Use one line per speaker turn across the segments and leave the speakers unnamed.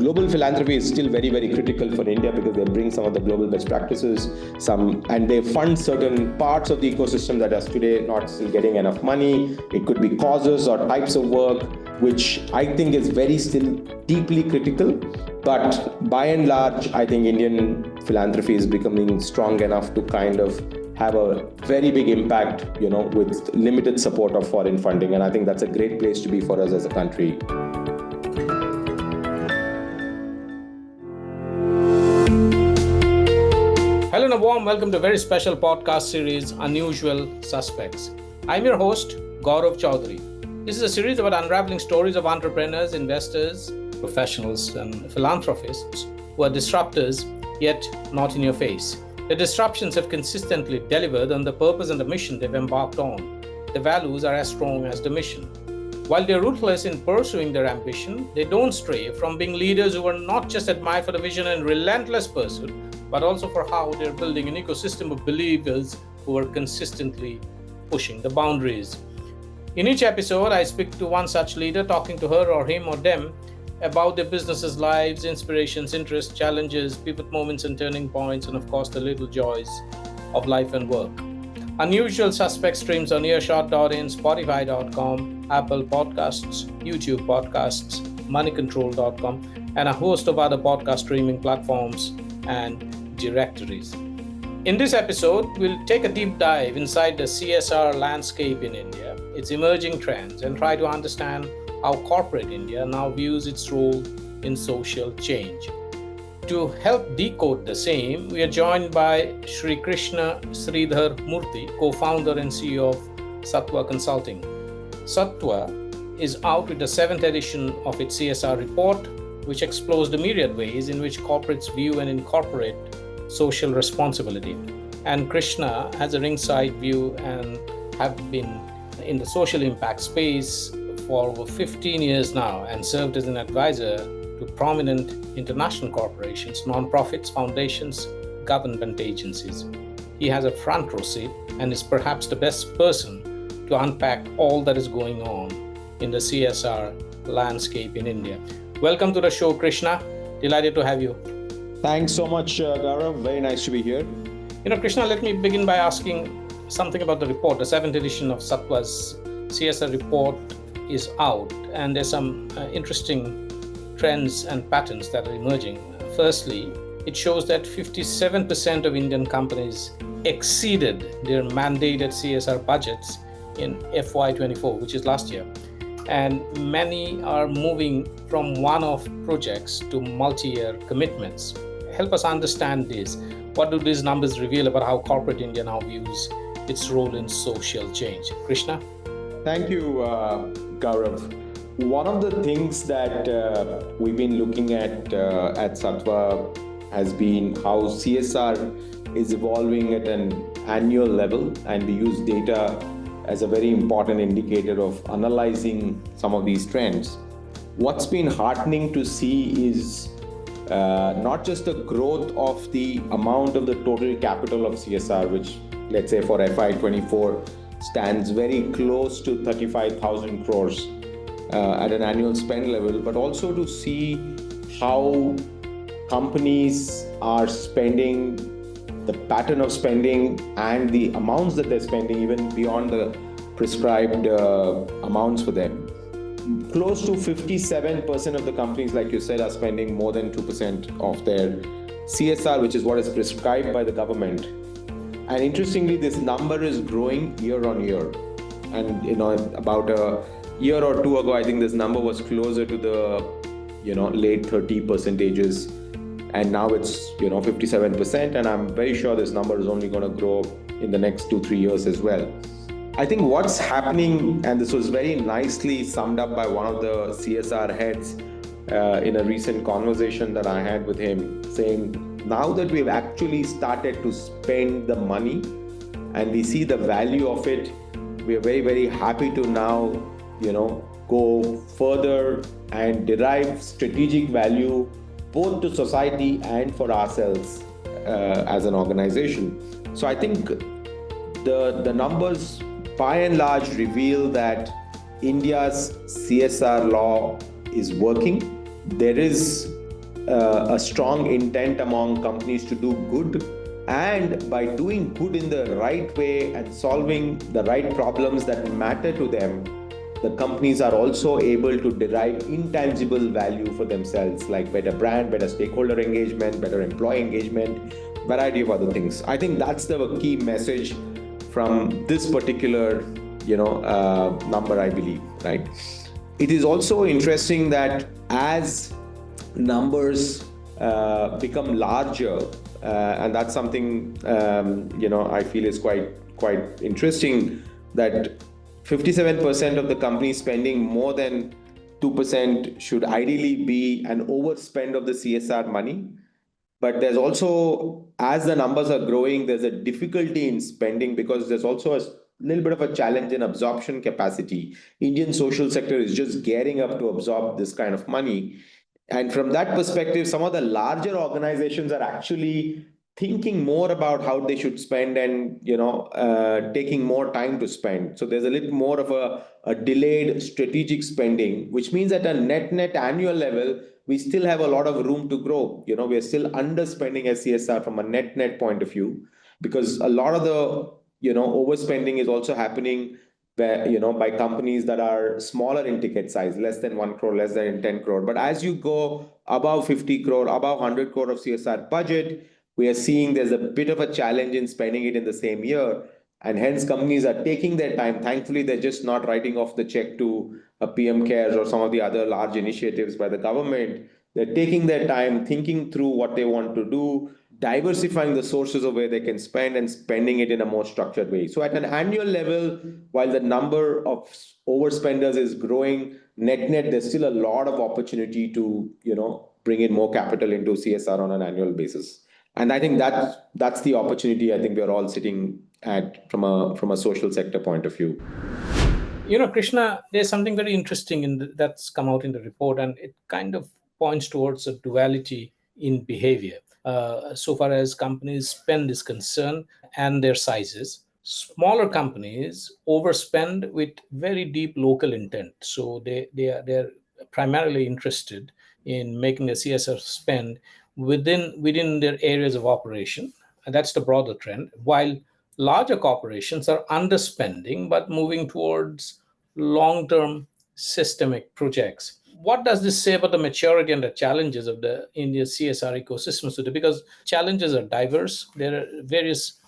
global philanthropy is still very, very critical for India because they bring some of the global best practices, and they fund certain parts of the ecosystem that are today not still getting enough money. It could be causes or types of work, which I think is very still deeply critical. But by and large, I think Indian philanthropy is becoming strong enough to kind of have a very big impact, with limited support of foreign funding. And I think that's a great place to be for us as a country.
Hello and a warm welcome to a very special podcast series, Unusual Suspects. I'm your host, Gaurav Chaudhary. This is a series about unraveling stories of entrepreneurs, investors, professionals, and philanthropists who are disruptors, yet not in your face. The disruptions have consistently delivered on the purpose and the mission they've embarked on. The values are as strong as the mission. While they're ruthless in pursuing their ambition, they don't stray from being leaders who are not just admired for the vision and relentless pursuit, but also for how they're building an ecosystem of believers who are consistently pushing the boundaries. In each episode, I speak to one such leader, talking to her or him or them about their businesses, lives, inspirations, interests, challenges, pivot moments and turning points, and of course the little joys of life and work. Unusual Suspect streams on Earshot.in, Spotify.com, Apple Podcasts, YouTube Podcasts, MoneyControl.com, and a host of other podcast streaming platforms and directories. In this episode, we'll take a deep dive inside the CSR landscape in India, its emerging trends, and try to understand how corporate India now views its role in social change. To help decode the same, we are joined by Srikrishna Murthy, co-founder and CEO of Sattva Consulting. Sattva is out with the 7th edition of its CSR report, which explores the myriad ways in which corporates view and incorporate social responsibility. And Krishna has a ringside view and have been in the social impact space for over 15 years now and served as an advisor to prominent international corporations, nonprofits, foundations, government agencies. He has a front row seat and is perhaps the best person to unpack all that is going on in the CSR landscape in India. Welcome to the show, Krishna. Delighted to have you.
Thanks so much, Gaurav. Very nice to be here.
Krishna, let me begin by asking something about the report. The 7th edition of Sattva's CSR report is out, and there's some interesting trends and patterns that are emerging. Firstly, it shows that 57% of Indian companies exceeded their mandated CSR budgets in FY24, which is last year. And many are moving from one-off projects to multi-year commitments. Help us understand this. What do these numbers reveal about how corporate India now views its role in social change? Krishna?
Thank you, Gaurav. One of the things that we've been looking at Sattva has been how CSR is evolving at an annual level, and we use data as a very important indicator of analyzing some of these trends. What's been heartening to see is not just the growth of the amount of the total capital of CSR, which let's say for FY24 stands very close to 35,000 crores at an annual spend level, but also to see how companies are spending, the pattern of spending and the amounts that they're spending even beyond the prescribed amounts for them. Close to 57% of the companies, like you said, are spending more than 2% of their CSR, which is what is prescribed by the government. And interestingly, this number is growing year on year. And about a year or two ago, I think this number was closer to the late 30 percentages, and now it's 57%, and I'm very sure this number is only going to grow in the next 2-3 years as well. I think what's happening, and this was very nicely summed up by one of the CSR heads in a recent conversation that I had with him, saying now that we've actually started to spend the money and we see the value of it, we are very, very happy to now go further and derive strategic value both to society and for ourselves as an organization. So I think the numbers by and large reveal that India's CSR law is working. There is a strong intent among companies to do good, and by doing good in the right way and solving the right problems that matter to them, the companies are also able to derive intangible value for themselves, like better brand, better stakeholder engagement, better employee engagement, variety of other things. I think that's the key message from this particular number, I believe, right? It is also interesting that as numbers become larger, and that's something I feel is quite interesting, that 57% of the companies spending more than 2% should ideally be an overspend of the CSR money. But there's also, as the numbers are growing, there's a difficulty in spending because there's also a little bit of a challenge in absorption capacity. Indian social sector is just gearing up to absorb this kind of money. And from that perspective, some of the larger organizations are actually thinking more about how they should spend and taking more time to spend. So there's a little more of a delayed strategic spending, which means at a net annual level, we still have a lot of room to grow. We're still underspending as CSR from a net point of view, because a lot of the overspending is also happening by companies that are smaller in ticket size, less than 1 crore, less than 10 crore. But as you go above 50 crore, above 100 crore of CSR budget, we are seeing there's a bit of a challenge in spending it in the same year. And hence companies are taking their time. Thankfully, they're just not writing off the check to a PM Cares or some of the other large initiatives by the government. They're taking their time, thinking through what they want to do, diversifying the sources of where they can spend and spending it in a more structured way. So at an annual level, while the number of overspenders is growing, net, there's still a lot of opportunity to, bring in more capital into CSR on an annual basis. And I think that's the opportunity I think we're all sitting at from a social sector point of view.
Krishna, there's something very interesting that's come out in the report, and it kind of points towards a duality in behavior. So far as companies' spend is concerned and their sizes, smaller companies overspend with very deep local intent. So they're primarily interested in making a CSR spend within their areas of operation. And that's the broader trend. While larger corporations are underspending but moving towards long-term systemic projects. What does this say about the maturity and the challenges of the Indian CSR ecosystem today? Because challenges are diverse. There are various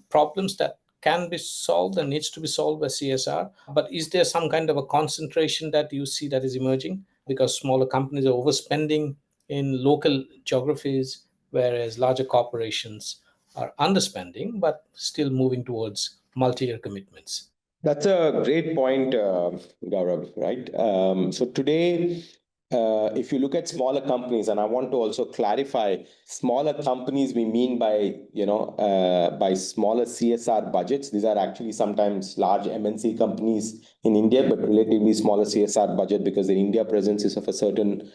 problems that can be solved and needs to be solved by CSR. But is there some kind of a concentration that you see that is emerging? Because smaller companies are overspending in local geographies, whereas larger corporations are underspending, but still moving towards multi-year commitments.
That's a great point, Gaurav, right? So today, if you look at smaller companies, and I want to also clarify, smaller companies we mean by, by smaller CSR budgets. These are actually sometimes large MNC companies in India, but relatively smaller CSR budget because their India presence is of a certain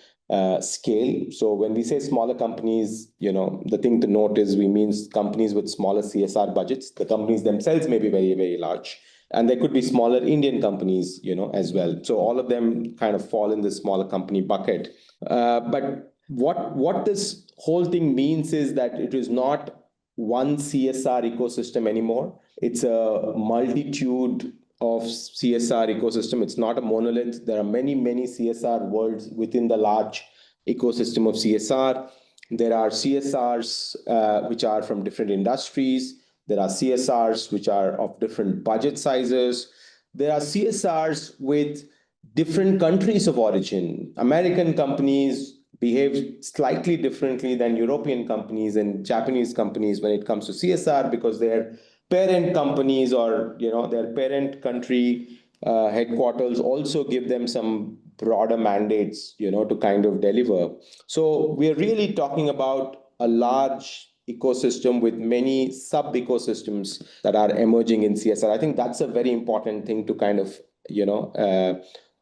scale. So when we say smaller companies, the thing to note is we mean companies with smaller CSR budgets. The companies themselves may be very, very large. And there could be smaller Indian companies, as well. So all of them kind of fall in the smaller company bucket. But what this whole thing means is that it is not one CSR ecosystem anymore. It's a multitude of CSR ecosystem. It's not a monolith. There are many, many CSR worlds within the large ecosystem of CSR. There are CSRs which are from different industries. There are CSRs which are of different budget sizes. There are CSRs with different countries of origin. American companies behave slightly differently than European companies and Japanese companies when it comes to CSR because their parent companies or their parent country headquarters also give them some broader mandates to kind of deliver. So we're really talking about a large ecosystem with many sub ecosystems that are emerging in CSR. I think that's a very important thing to kind of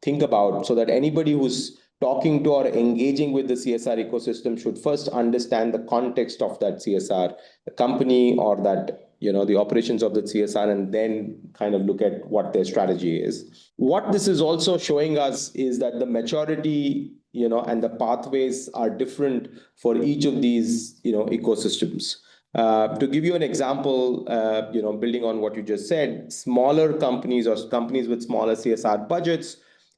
think about, so that anybody who's talking to or engaging with the CSR ecosystem should first understand the context of that CSR company or that the operations of the CSR, and then kind of look at what their strategy is. What this is also showing us is that the maturity and the pathways are different for each of these, ecosystems. To give you an example, building on what you just said, smaller companies or companies with smaller CSR budgets,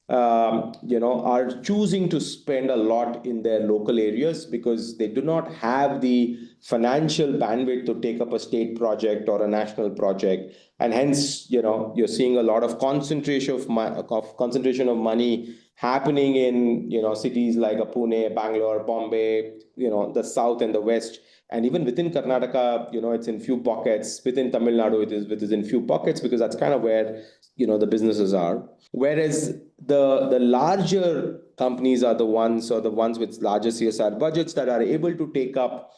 are choosing to spend a lot in their local areas because they do not have the financial bandwidth to take up a state project or a national project, and hence, you're seeing a lot of concentration of money happening in, cities like Pune, Bangalore, Bombay, the south and the west. And even within Karnataka, it's in few pockets. Within Tamil Nadu, it is in few pockets because that's kind of where, the businesses are. Whereas the larger companies are the ones with larger CSR budgets that are able to take up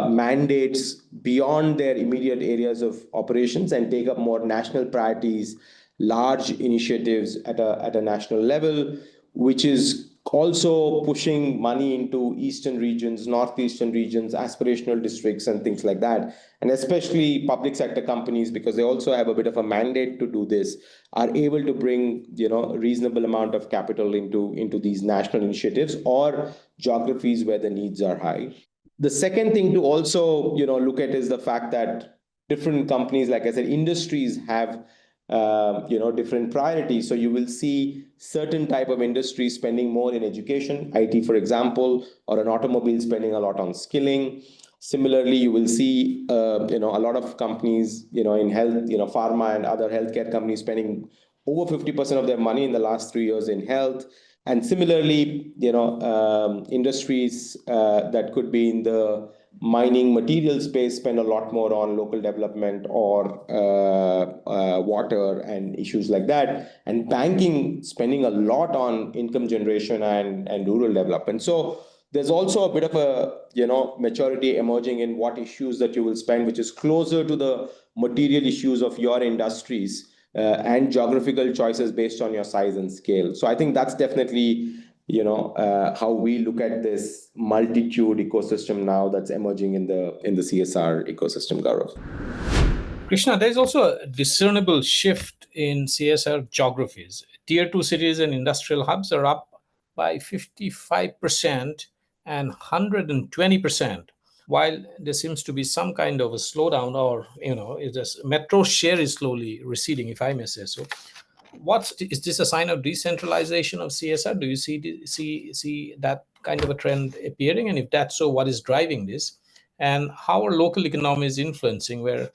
mandates beyond their immediate areas of operations and take up more national priorities, large initiatives at a national level, which is also pushing money into eastern regions, northeastern regions, aspirational districts, and things like that. And especially public sector companies, because they also have a bit of a mandate to do this, are able to bring, reasonable amount of capital into these national initiatives or geographies where the needs are high. The second thing to also, look at is the fact that different companies, like I said, industries have different priorities. So you will see certain type of industries spending more in education, IT, for example, or an automobile spending a lot on skilling. Similarly, you will see, a lot of companies, in health, pharma and other healthcare companies spending over 50% of their money in the last 3 years in health. And similarly, industries that could be in the mining material space spend a lot more on local development or water and issues like that. And banking spending a lot on income generation and rural development. So there's also a bit of a maturity emerging in what issues that you will spend, which is closer to the material issues of your industries and geographical choices based on your size and scale. So I think that's definitely how we look at this multitude ecosystem now that's emerging in the CSR ecosystem, Gaurav.
Krishna, there's also a discernible shift in CSR geographies. Tier 2 cities and industrial hubs are up by 55% and 120%, while there seems to be some kind of a slowdown, or metro share is slowly receding, if I may say so. Is this a sign of decentralization of CSR? Do you see that kind of a trend appearing? And if that's so, what is driving this? And how are local economies influencing where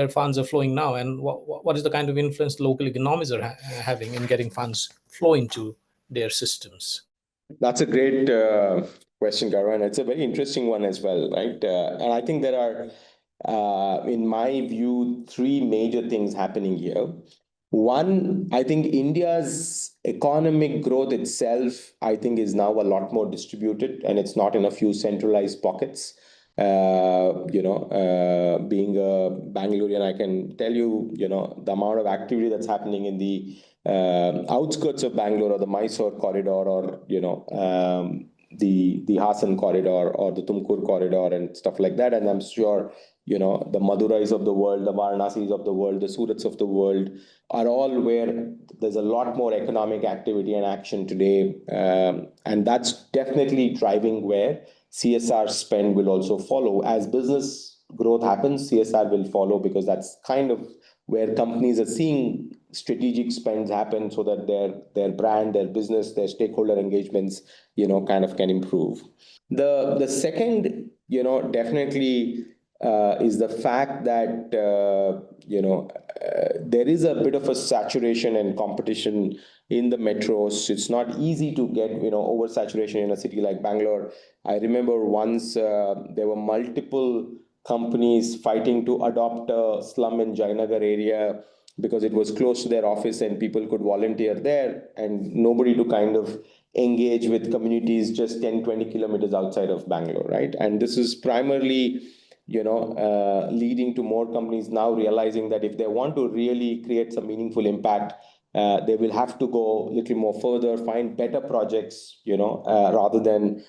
funds are flowing now? And what is the kind of influence local economies are having in getting funds flow into their systems?
That's a great question, Gaurav, and it's a very interesting one as well, right? And I think there are, in my view, three major things happening here. One, I think India's economic growth itself, I think, is now a lot more distributed, and it's not in a few centralized pockets. Being a Bangalorean, I can tell you, the amount of activity that's happening in the outskirts of Bangalore, or the Mysore corridor, or the Hassan corridor, or the Tumkur corridor, and stuff like that. And I'm sure the Madurais of the world, the Varanasis of the world, the Surats of the world are all where there's a lot more economic activity and action today, and that's definitely driving where CSR spend will also follow. As business growth happens, CSR will follow, because that's kind of where companies are seeing strategic spends happen, so that their brand, their business, their stakeholder engagements, kind of can improve. The second, definitely is the fact that there is a bit of a saturation and competition in the metros. It's not easy to get oversaturation in a city like Bangalore. I remember once there were multiple companies fighting to adopt a slum in Jayanagar area because it was close to their office and people could volunteer there, and nobody to kind of engage with communities just 10-20 kilometers outside of Bangalore, right? And this is primarily leading to more companies now realizing that if they want to really create some meaningful impact, they will have to go a little more further, find better projects, rather than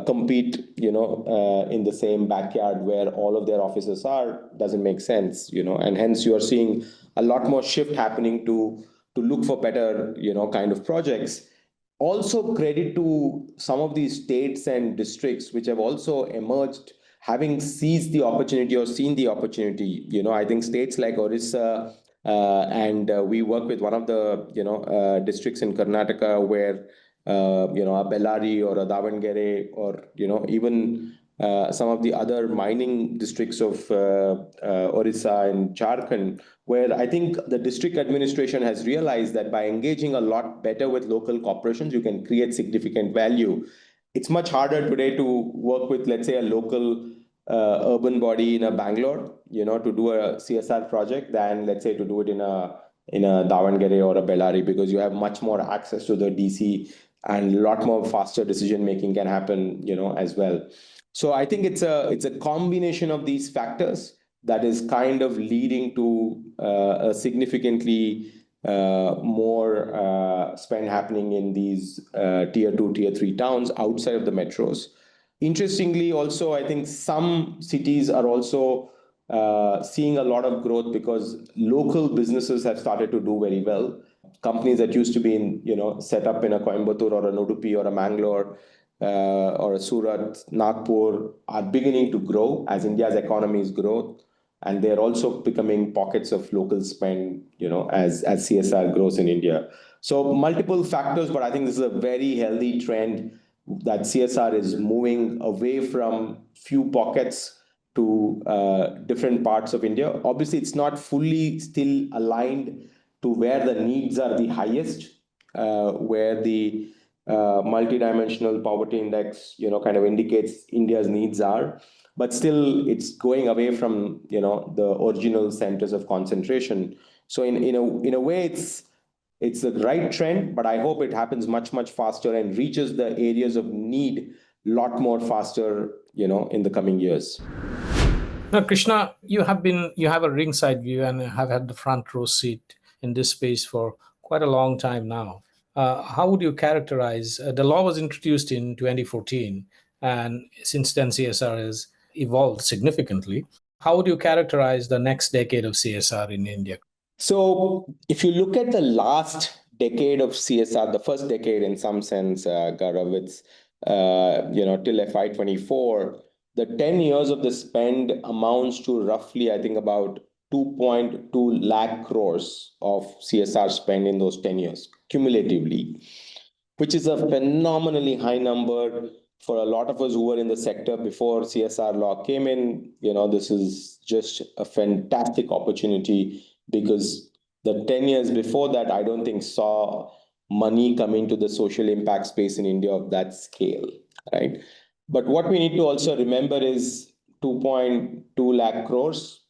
compete, in the same backyard where all of their offices are. Doesn't make sense, and hence you are seeing a lot more shift happening to look for better, kind of projects. also credit to some of these states and districts which have also emerged having seized the opportunity or seen the opportunity. I think states like Orissa, and we work with one of the districts in Karnataka where a Bellary or a Davangere, or even some of the other mining districts of Orissa and Jharkhand, where I think the district administration has realized that by engaging a lot better with local corporations, you can create significant value. It's much harder today to work with, let's say, a local urban body in a Bangalore, to do a CSR project than, let's say, to do it in a Davangere or a Bellary, because you have much more access to the DC and a lot more faster decision making can happen, as well. So I think it's a combination of these factors that is kind of leading to a significantly more spend happening in these tier 2, tier 3 towns outside of the metros. Interestingly, also, I think some cities are also seeing a lot of growth because local businesses have started to do very well. Companies that used to be set up in a Coimbatore or a Udupi or a Mangalore or a Surat, Nagpur are beginning to grow as India's economies grow, and they're also becoming pockets of local spend, as CSR grows in India. So multiple factors, but I think this is a very healthy trend that CSR is moving away from few pockets to different parts of India. Obviously, it's not fully still aligned to where the needs are the highest, where the multidimensional poverty index, kind of indicates India's needs are, but still it's going away from, the original centers of concentration. So in a way, it's the right trend, but I hope it happens much, much faster and reaches the areas of need a lot more faster, in the coming years.
Now, Krishna, you have a ringside view and have had the front row seat in this space for quite a long time now. How would you characterize the law was introduced in 2014, and since then CSR has evolved significantly. How would you characterize the next decade of CSR in India?
So if you look at the last decade of CSR, the first decade in some sense, Gaurav, it's till FY24, the 10 years of the spend amounts to roughly, I think, about 2.2 lakh crores of CSR spend in those 10 years cumulatively, which is a phenomenally high number for a lot of us who were in the sector before CSR law came in. This is just a fantastic opportunity, because the 10 years before that, I don't think saw money come into the social impact space in India of that scale, right? But what we need to also remember is 2.2 lakh crores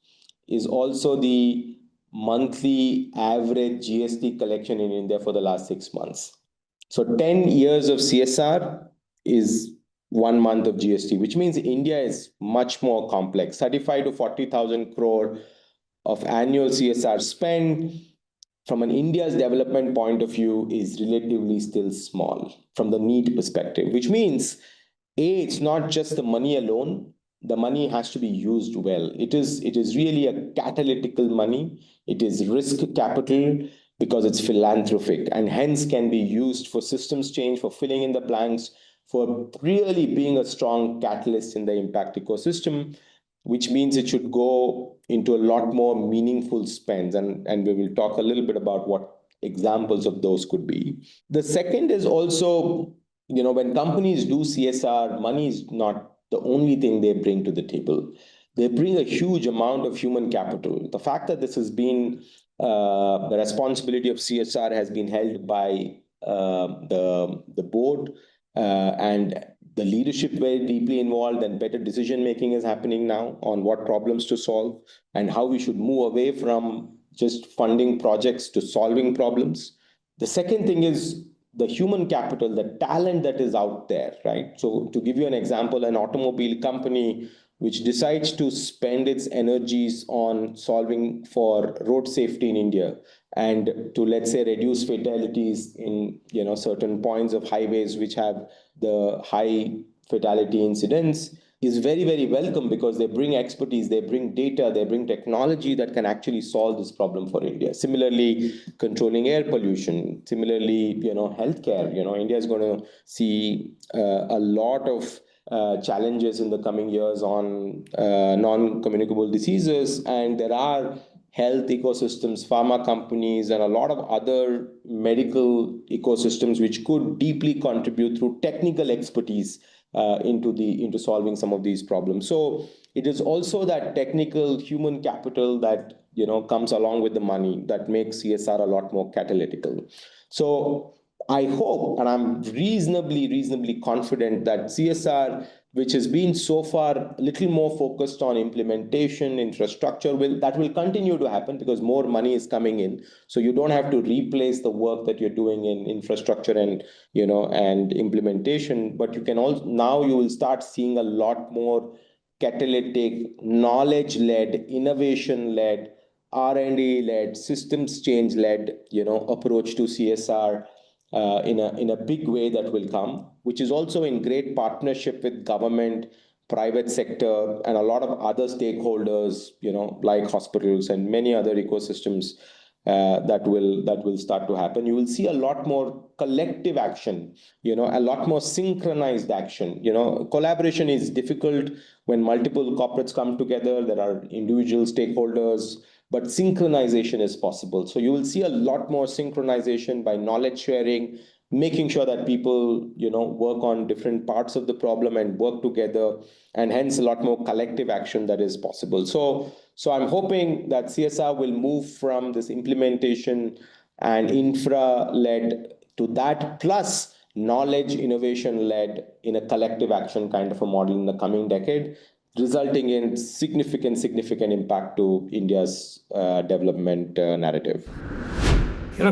is also the monthly average GST collection in India for the last 6 months. So 10 years of CSR is 1 month of GST, which means India is much more complex. 35 to 40,000 crore of annual CSR spend from an India's development point of view is relatively still small from the need perspective, which means, A, it's not just the money alone. The money has to be used well. It is really a catalytical money. It is risk capital because it's philanthropic and hence can be used for systems change, for filling in the blanks, for really being a strong catalyst in the impact ecosystem, which means it should go into a lot more meaningful spends. And we will talk a little bit about what examples of those could be. The second is also, when companies do CSR, money is not the only thing they bring to the table. They bring a huge amount of human capital. The fact that this has been the responsibility of CSR has been held by the board and the leadership very deeply involved, and better decision making is happening now on what problems to solve and how we should move away from just funding projects to solving problems. The second thing is the human capital, the talent that is out there, right? So to give you an example, an automobile company which decides to spend its energies on solving for road safety in India and to, let's say, reduce fatalities in certain points of highways which have the high fatality incidents, is very, very welcome because they bring expertise, they bring data, they bring technology that can actually solve this problem for India. Similarly, controlling air pollution, similarly, healthcare. India is going to see a lot of challenges in the coming years on non-communicable diseases, and there are health ecosystems, pharma companies, and a lot of other medical ecosystems which could deeply contribute through technical expertise into solving some of these problems. So it is also that technical human capital that comes along with the money that makes CSR a lot more catalytical. So I hope, and I'm reasonably confident that CSR, which has been so far a little more focused on implementation, infrastructure, will continue to happen because more money is coming in. So you don't have to replace the work that you're doing in infrastructure and implementation, but you can also now you will start seeing a lot more catalytic, knowledge-led, innovation-led, R&D-led, systems change-led, approach to CSR in a big way that will come, which is also in great partnership with government, private sector, and a lot of other stakeholders, like hospitals and many other ecosystems that will start to happen. You will see a lot more collective action, a lot more synchronized action. Collaboration is difficult when multiple corporates come together. There are individual stakeholders, but synchronization is possible. So you will see a lot more synchronization by knowledge sharing, making sure that people, work on different parts of the problem and work together, and hence a lot more collective action that is possible. So I'm hoping that CSR will move from this implementation and infra-led to that, plus knowledge innovation-led in a collective action kind of a model in the coming decade, resulting in significant impact to India's development narrative.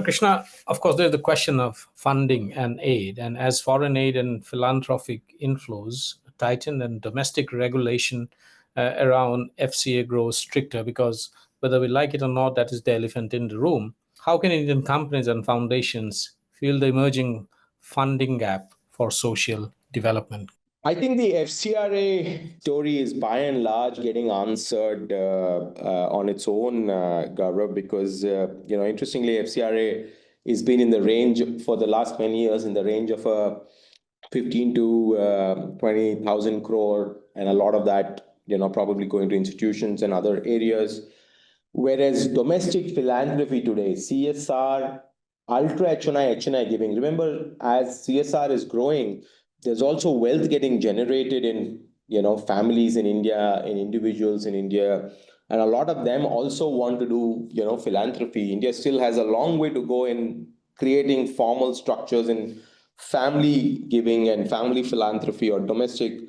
Krishna, of course, there's the question of funding and aid. And as foreign aid and philanthropic inflows tighten and domestic regulation around FCA grows stricter, because whether we like it or not, that is the elephant in the room. How can Indian companies and foundations fill the emerging funding gap for social development?
I think the FCRA story is by and large getting answered on its own, Gaurav, because, interestingly, FCRA has been in the range for the last many years in the range of 15 to 20,000 crore, and a lot of that, probably going to institutions and other areas. Whereas domestic philanthropy today, CSR, ultra HNI giving, remember, as CSR is growing, there's also wealth getting generated in, families in India, in individuals in India. And a lot of them also want to do, philanthropy. India still has a long way to go in creating formal structures in family giving and family philanthropy or domestic,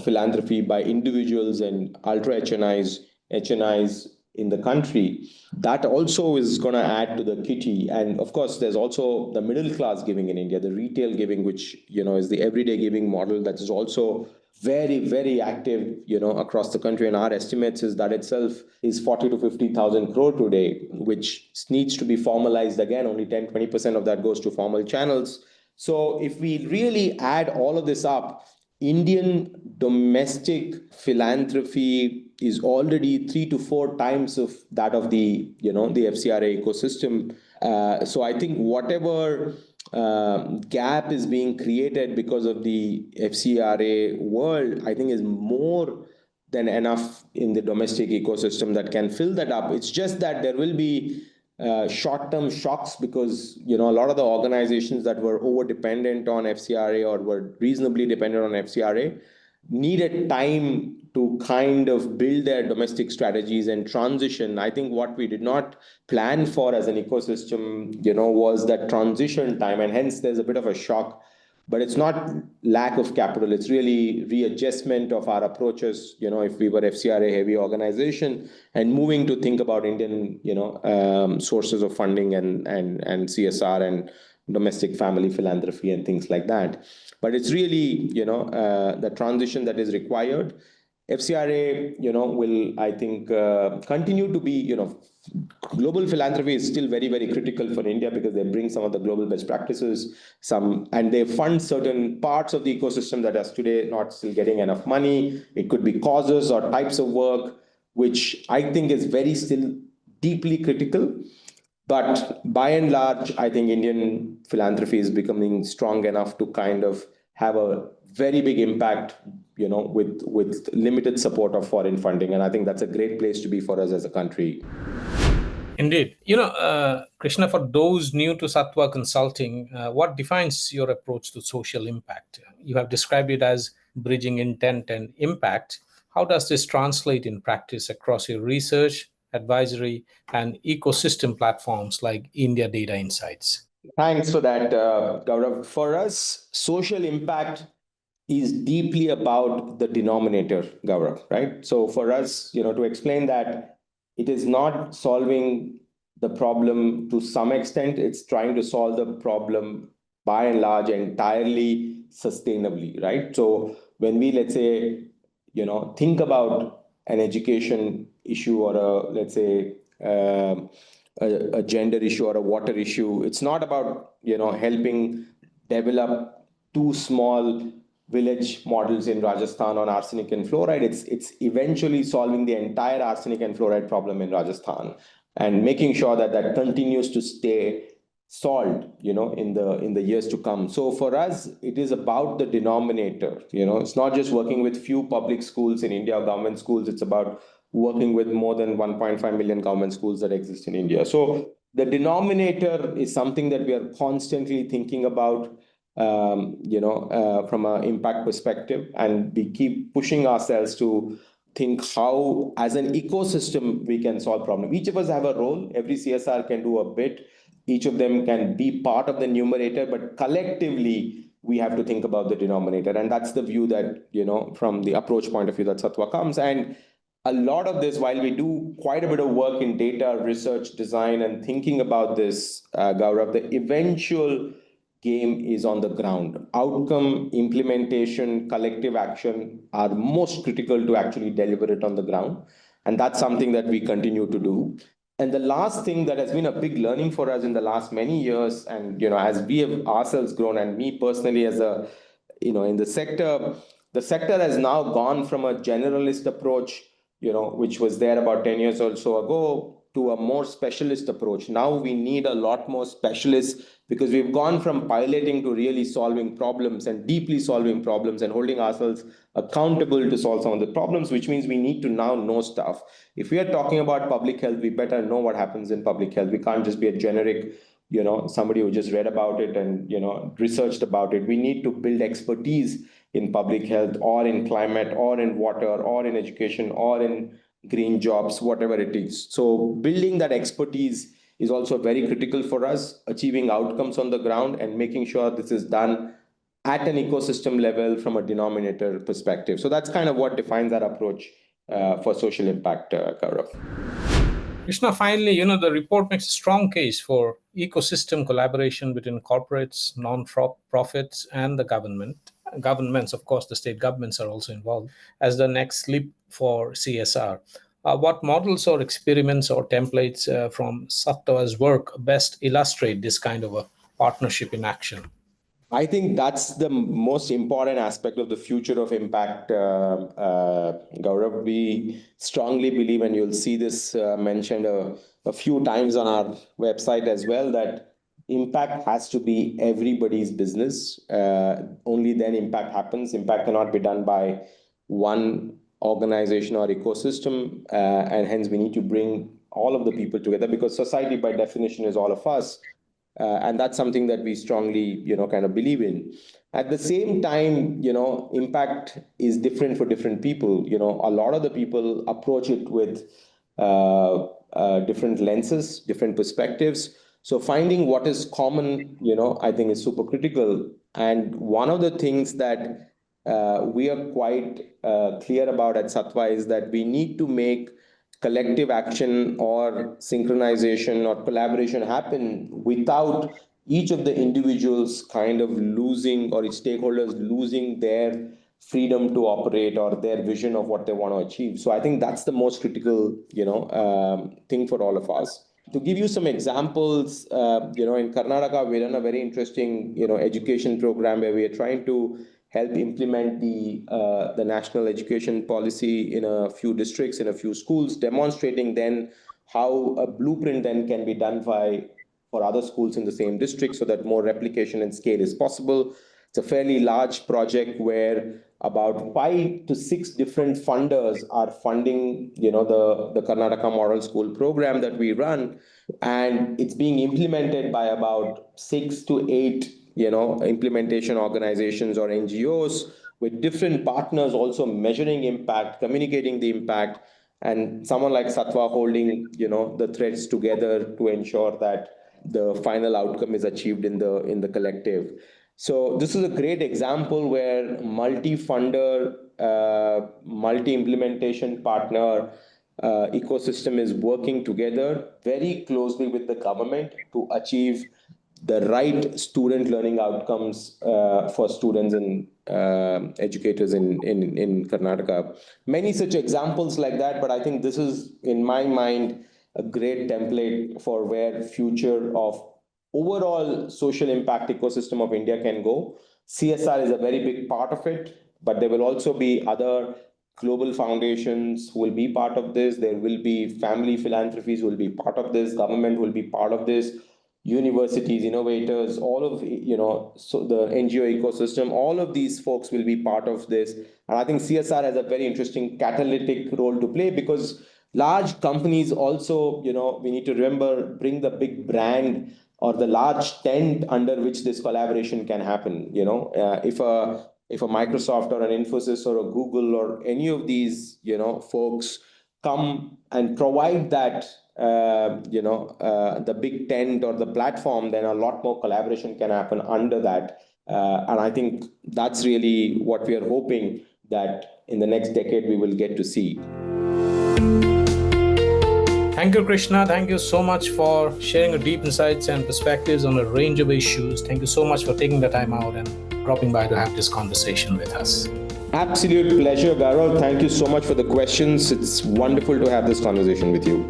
philanthropy by individuals and ultra HNIs in the country. That also is going to add to the kitty. And of course, there's also the middle class giving in India, the retail giving, which, is the everyday giving model that is also very, very active, across the country. And our estimates is that itself is 40 to 50,000 crore today, which needs to be formalized again. Only 10-20% of that goes to formal channels. So if we really add all of this up, Indian domestic philanthropy is already 3 to 4 times of that of the FCRA ecosystem. So I think whatever gap is being created because of the FCRA world, I think is more than enough in the domestic ecosystem that can fill that up. It's just that there will be short-term shocks because a lot of the organizations that were over-dependent on FCRA or were reasonably dependent on FCRA needed time to kind of build their domestic strategies and transition. I think what we did not plan for as an ecosystem, was that transition time, and hence there's a bit of a shock. But it's not lack of capital. It's really readjustment of our approaches. If we were FCRA heavy organization and moving to think about Indian, sources of funding and CSR and domestic family philanthropy and things like that. But it's really, the transition that is required. FCRA, will, I think, continue to be, global philanthropy is still very, very critical for India because they bring some of the global best practices, and they fund certain parts of the ecosystem that are today not still getting enough money. It could be causes or types of work, which I think is very still deeply critical. But by and large, I think Indian philanthropy is becoming strong enough to kind of have a very big impact, with limited support of foreign funding. And I think that's a great place to be for us as a country.
Indeed. Krishna, for those new to Sattva Consulting, what defines your approach to social impact? You have described it as bridging intent and impact. How does this translate in practice across your research, advisory, and ecosystem platforms like India Data Insights?
Thanks for that, Gaurav. For us, social impact is deeply about the denominator, Gaurav, right? So for us, to explain that it is not solving the problem to some extent, it's trying to solve the problem by and large entirely sustainably, right? So when we, let's say, think about an education issue or let's say, a gender issue or a water issue, it's not about, helping develop two small village models in Rajasthan on arsenic and fluoride. It's eventually solving the entire arsenic and fluoride problem in Rajasthan and making sure that that continues to stay solved, in the years to come. So for us, it is about the denominator. It's not just working with few public schools in India or government schools. It's about working with more than 1.5 million government schools that exist in India. So the denominator is something that we are constantly thinking about, from an impact perspective, and we keep pushing ourselves to think how, as an ecosystem, we can solve problems. Each of us have a role. Every CSR can do a bit. Each of them can be part of the numerator, but collectively, we have to think about the denominator. And that's the view that, from the approach point of view that Sattva comes. And a lot of this, while we do quite a bit of work in data, research, design, and thinking about this, Gaurav, the eventual game is on the ground. Outcome, implementation, collective action are most critical to actually deliver it on the ground. And that's something that we continue to do. And the last thing that has been a big learning for us in the last many years, and as we have ourselves grown, and me personally as a, in the sector has now gone from a generalist approach, which was there about 10 years or so ago, to a more specialist approach. Now we need a lot more specialists because we've gone from piloting to really solving problems and deeply solving problems and holding ourselves accountable to solve some of the problems, which means we need to now know stuff. If we are talking about public health, we better know what happens in public health. We can't just be a generic, somebody who just read about it and, researched about it. We need to build expertise in public health or in climate or in water or in education or in green jobs, whatever it is. So building that expertise is also very critical for us, achieving outcomes on the ground and making sure this is done at an ecosystem level from a denominator perspective. So that's kind of what defines our approach for social impact, Gaurav.
Krishna, finally, the report makes a strong case for ecosystem collaboration between corporates, non-profits, and the government. Governments, of course, the state governments are also involved as the next leap for CSR. What models or experiments or templates from Sattva's work best illustrate this kind of a partnership in action?
I think that's the most important aspect of the future of impact, Gaurav. We strongly believe, and you'll see this mentioned a few times on our website as well, that impact has to be everybody's business. Only then impact happens. Impact cannot be done by one organization or ecosystem, and hence we need to bring all of the people together because society by definition is all of us. And that's something that we strongly, kind of believe in. At the same time, impact is different for different people. A lot of the people approach it with different lenses, different perspectives. So finding what is common, I think is super critical. And one of the things that we are quite clear about at Sattva is that we need to make collective action or synchronization or collaboration happen without each of the individuals kind of losing or its stakeholders losing their freedom to operate or their vision of what they want to achieve. So I think that's the most critical, thing for all of us. To give you some examples, in Karnataka, we're in a very interesting, education program where we are trying to help implement the national education policy in a few districts, in a few schools, demonstrating then how a blueprint then can be done for other schools in the same district so that more replication and scale is possible. It's a fairly large project where about 5 to 6 different funders are funding, the Karnataka Model School program that we run, and it's being implemented by about 6 to 8, implementation organizations or NGOs with different partners also measuring impact, communicating the impact, and someone like Sattva holding, the threads together to ensure that the final outcome is achieved in the collective. So this is a great example where multi-funder, multi-implementation partner ecosystem is working together very closely with the government to achieve the right student learning outcomes for students and educators in Karnataka. Many such examples like that, but I think this is, in my mind, a great template for where future of overall social impact ecosystem of India can go. CSR is a very big part of it, but there will also be other global foundations who will be part of this. There will be family philanthropies who will be part of this. Government will be part of this. Universities, innovators, all of, so the NGO ecosystem, all of these folks will be part of this. And I think CSR has a very interesting catalytic role to play because large companies also, we need to remember, bring the big brand or the large tent under which this collaboration can happen. If a Microsoft or an Infosys or a Google or any of these, folks come and provide that, the big tent or the platform, then a lot more collaboration can happen under that. And I think that's really what we are hoping that in the next decade we will get to see.
Thank you, Krishna. Thank you so much for sharing your deep insights and perspectives on a range of issues. Thank you so much for taking the time out and dropping by to have this conversation with us.
Absolute pleasure, Gaurav. Thank you so much for the questions. It's wonderful to have this conversation with you.